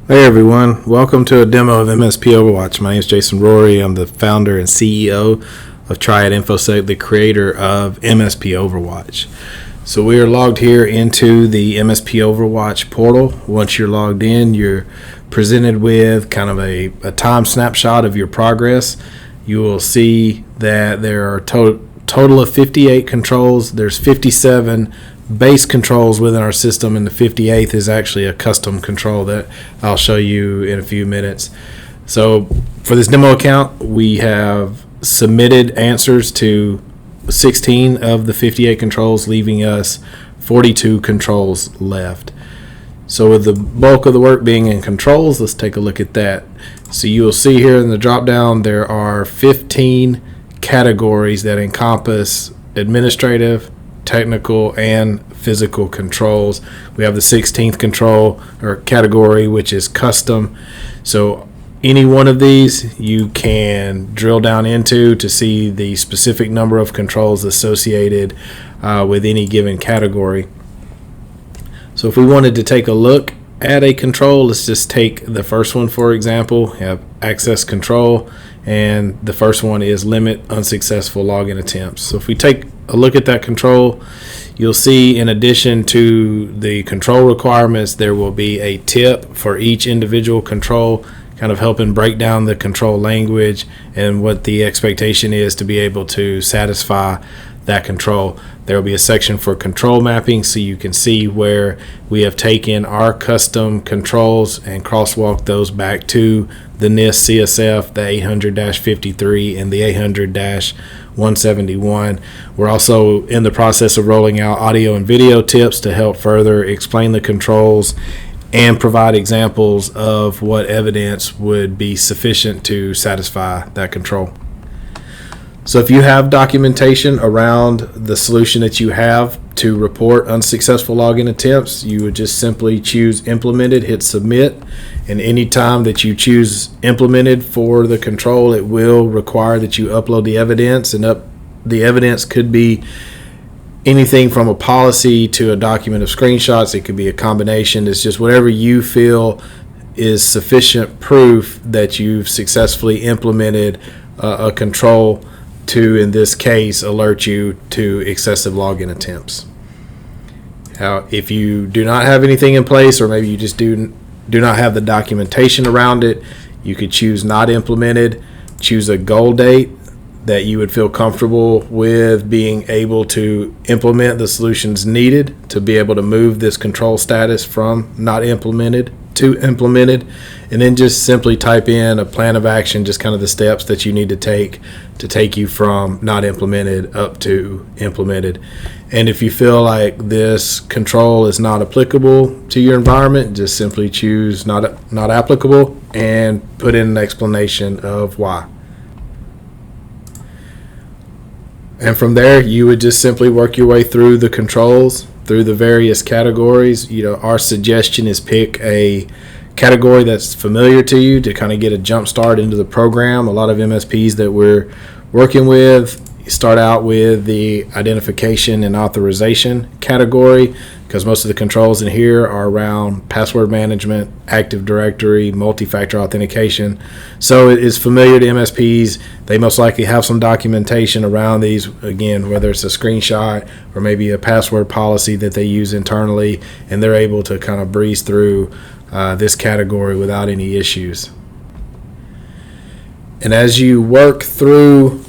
Hey everyone, welcome to a demo of MSP Overwatch. My name is Jason Rorie. I'm the founder and CEO of Triad InfoSec, the creator of MSP Overwatch. So we are logged here into the MSP Overwatch portal. Once you're logged in, you're presented with kind of a time snapshot of your progress. You will see that there are total of 58 controls. There's 57 base controls within our system, and the 58th is actually a custom control that I'll show you in a few minutes. So for this demo account, we have submitted answers to 16 of the 58 controls, leaving us 42 controls left. So with the bulk of the work being in controls, let's take a look at that. So you will see here in the drop down there are 15 categories that encompass administrative, technical, and physical controls. We have the 16th control or category, which is custom. So any one of these you can drill down into to see the specific number of controls associated with any given category. So if we wanted to take a look at a control, let's just take the first one for example. We have access control, and the first one is limit unsuccessful login attempts. So if we take a look at that control, you'll see in addition to the control requirements, there will be a tip for each individual control, kind of helping break down the control language and what the expectation is to be able to satisfy that control. There will be a section for control mapping, so you can see where we have taken our custom controls and crosswalked those back to the NIST CSF, the 800-53 and the 800-171. We're also in the process of rolling out audio and video tips to help further explain the controls and provide examples of what evidence would be sufficient to satisfy that control. So if you have documentation around the solution that you have to report unsuccessful login attempts, you would just simply choose implemented, hit submit, and anytime that you choose implemented for the control, it will require that you upload the evidence, and the evidence could be anything from a policy to a document of screenshots. It could be a combination. It's just whatever you feel is sufficient proof that you've successfully implemented a control to, in this case, alert you to excessive login attempts. Now, if you do not have anything in place, or maybe you just do not have the documentation around it, you could choose not implemented, choose a goal date that you would feel comfortable with being able to implement the solutions needed to be able to move this control status from not implemented to implemented, and then just simply type in a plan of action, just kind of the steps that you need to take you from not implemented up to implemented. And if you feel like this control is not applicable to your environment, just simply choose not applicable and put in an explanation of why. And from there, you would just simply work your way through the controls, through the various categories. Our suggestion is pick a category that's familiar to you to kind of get a jump start into the program. A lot of MSPs that we're working with start out with the identification and authorization category, because most of the controls in here are around password management, Active Directory, multi-factor authentication. So it is familiar to MSPs. They most likely have some documentation around these, again, whether it's a screenshot or maybe a password policy that they use internally, and they're able to kind of breeze through this category without any issues. And as you work through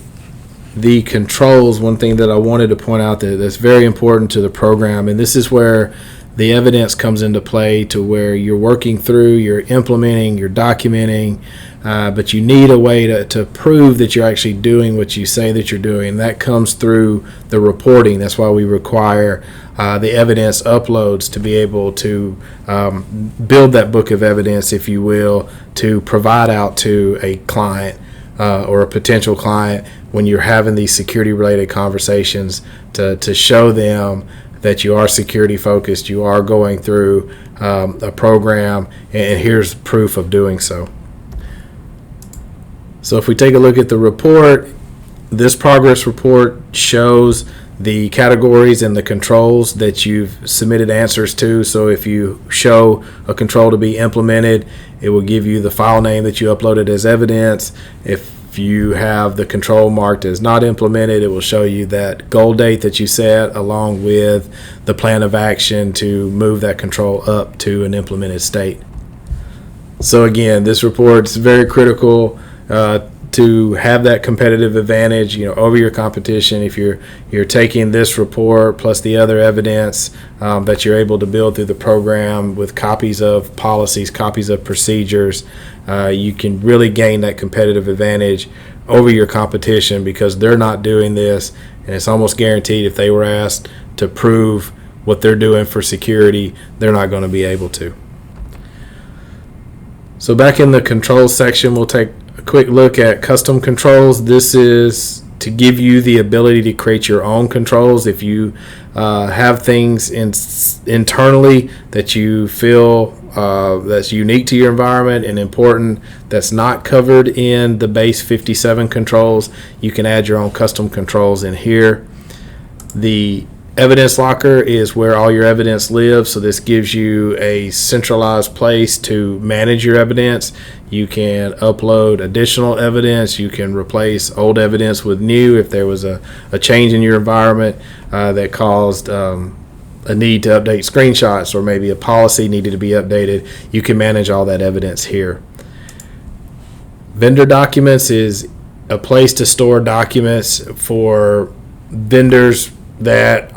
the controls, one thing that I wanted to point out that's very important to the program, and this is where the evidence comes into play, to where you're working through, you're implementing, you're documenting, but you need a way to prove that you're actually doing what you say that you're doing. And that comes through the reporting. That's why we require the evidence uploads to be able to build that book of evidence, if you will, to provide out to a client or a potential client when you're having these security related conversations, to show them that you are security focused, you are going through a program, and here's proof of doing so. So if we take a look at the report, this progress report shows the categories and the controls that you've submitted answers to. So if you show a control to be implemented, it will give you the file name that you uploaded as evidence. If you have the control marked as not implemented, it will show you that goal date that you set along with the plan of action to move that control up to an implemented state. So again, this report is very critical to have that competitive advantage, over your competition. If you're taking this report plus the other evidence that you're able to build through the program with copies of policies, copies of procedures, you can really gain that competitive advantage over your competition, because they're not doing this, and it's almost guaranteed if they were asked to prove what they're doing for security, they're not going to be able to. So back in the controls section, we'll take a quick look at custom controls. This is to give you the ability to create your own controls. If you have things internally that you feel that's unique to your environment and important, that's not covered in the base 57 controls, you can add your own custom controls in here. The evidence locker is where all your evidence lives, so this gives you a centralized place to manage your evidence. You can upload additional evidence. You can replace old evidence with new if there was a change in your environment that caused a need to update screenshots, or maybe a policy needed to be updated. You can manage all that evidence here. Vendor documents is a place to store documents for vendors that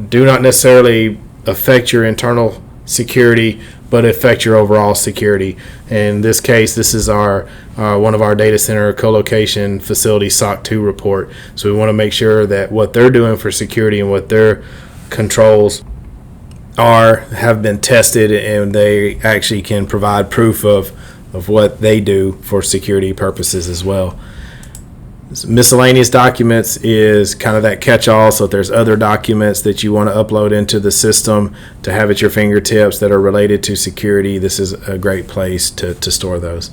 do not necessarily affect your internal security, but affect your overall security. In this case, this is our one of our data center co-location facility SOC 2 report. So we want to make sure that what they're doing for security and what their controls have been tested, and they actually can provide proof of what they do for security purposes as well. Miscellaneous documents is kind of that catch-all. So if there's other documents that you want to upload into the system to have at your fingertips that are related to security, this is a great place to store those.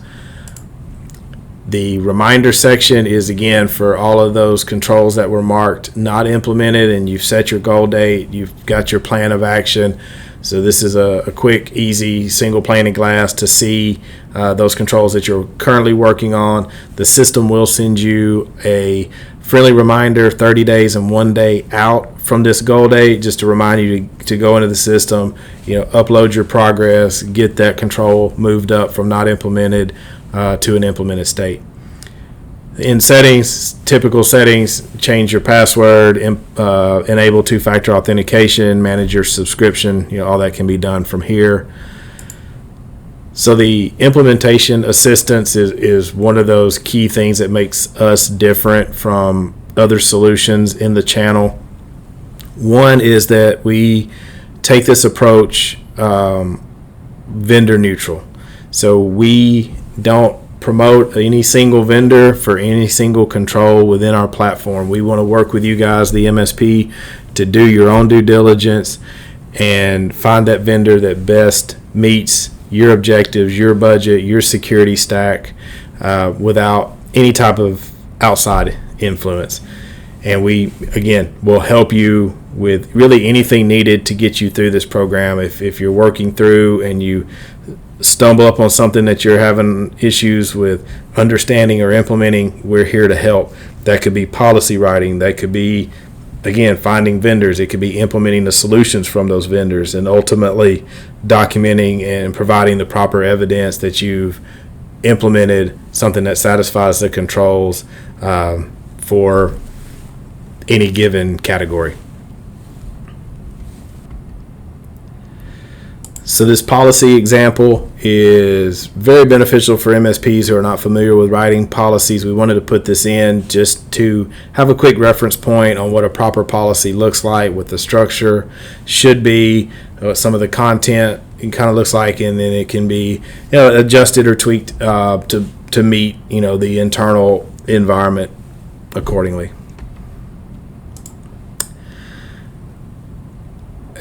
The reminder section is, again, for all of those controls that were marked not implemented, and you've set your goal date, you've got your plan of action. So this is a quick, easy, single pane of glass to see those controls that you're currently working on. The system will send you a friendly reminder 30 days and 1 day out from this goal date, just to remind you to go into the system, upload your progress, get that control moved up from not implemented to an implemented state. In settings, typical settings, change your password, enable two-factor authentication, manage your subscription, all that can be done from here. So the implementation assistance is one of those key things that makes us different from other solutions in the channel. One is that we take this approach vendor neutral. So we don't promote any single vendor for any single control within our platform. We want to work with you guys, the MSP, to do your own due diligence and find that vendor that best meets your objectives, your budget, your security stack, without any type of outside influence. And we, again, will help you with really anything needed to get you through this program. If you're working through and you stumble up on something that you're having issues with understanding or implementing, we're here to help. That could be policy writing. That could be, again, finding vendors. It could be implementing the solutions from those vendors, and ultimately documenting and providing the proper evidence that you've implemented something that satisfies the controls for any given category. So this policy example is very beneficial for MSPs who are not familiar with writing policies. We wanted to put this in just to have a quick reference point on what a proper policy looks like, what the structure should be, what some of the content it kind of looks like, and then it can be adjusted or tweaked to meet the internal environment accordingly.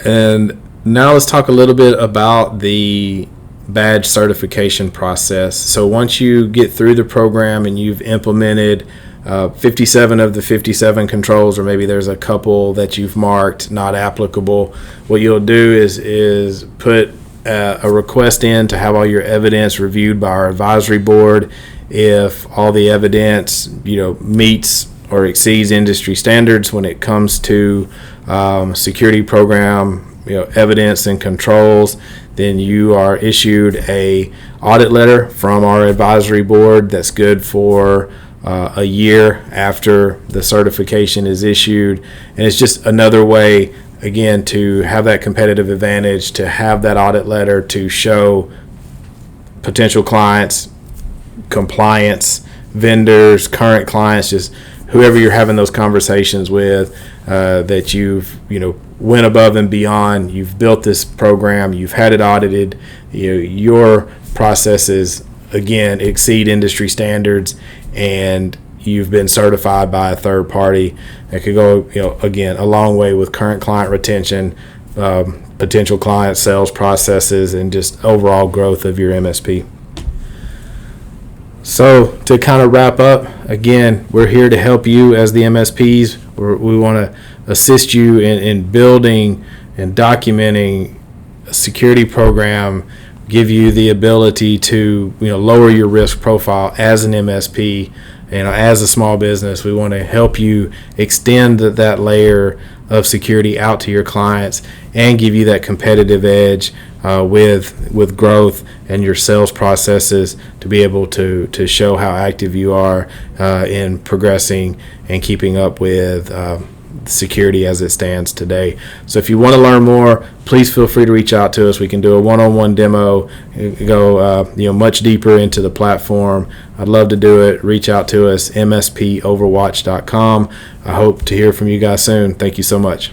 And now let's talk a little bit about the badge certification process. So once you get through the program and you've implemented 57 of the 57 controls, or maybe there's a couple that you've marked not applicable, what you'll do is put a request in to have all your evidence reviewed by our advisory board. If all the evidence meets or exceeds industry standards when it comes to security program evidence and controls, then you are issued a audit letter from our advisory board that's good for a year after the certification is issued. And it's just another way, again, to have that competitive advantage, to have that audit letter to show potential clients, compliance, vendors, current clients, just whoever you're having those conversations with, that you've went above and beyond. You've built this program, you've had it audited, your processes again exceed industry standards, and you've been certified by a third party. That could go again a long way with current client retention, potential client sales processes, and just overall growth of your MSP. So to kind of wrap up, again, we're here to help you as the MSPs. We want to assist you in building and documenting a security program, give you the ability to lower your risk profile as an MSP. As a small business, we want to help you extend that layer of security out to your clients and give you that competitive edge with growth and your sales processes, to be able to show how active you are in progressing and keeping up with security as it stands today. So if you want to learn more, please feel free to reach out to us. We can do a one-on-one demo, go much deeper into the platform. I'd love to do it. Reach out to us, MSPOverwatch.com. I hope to hear from you guys soon. Thank you so much.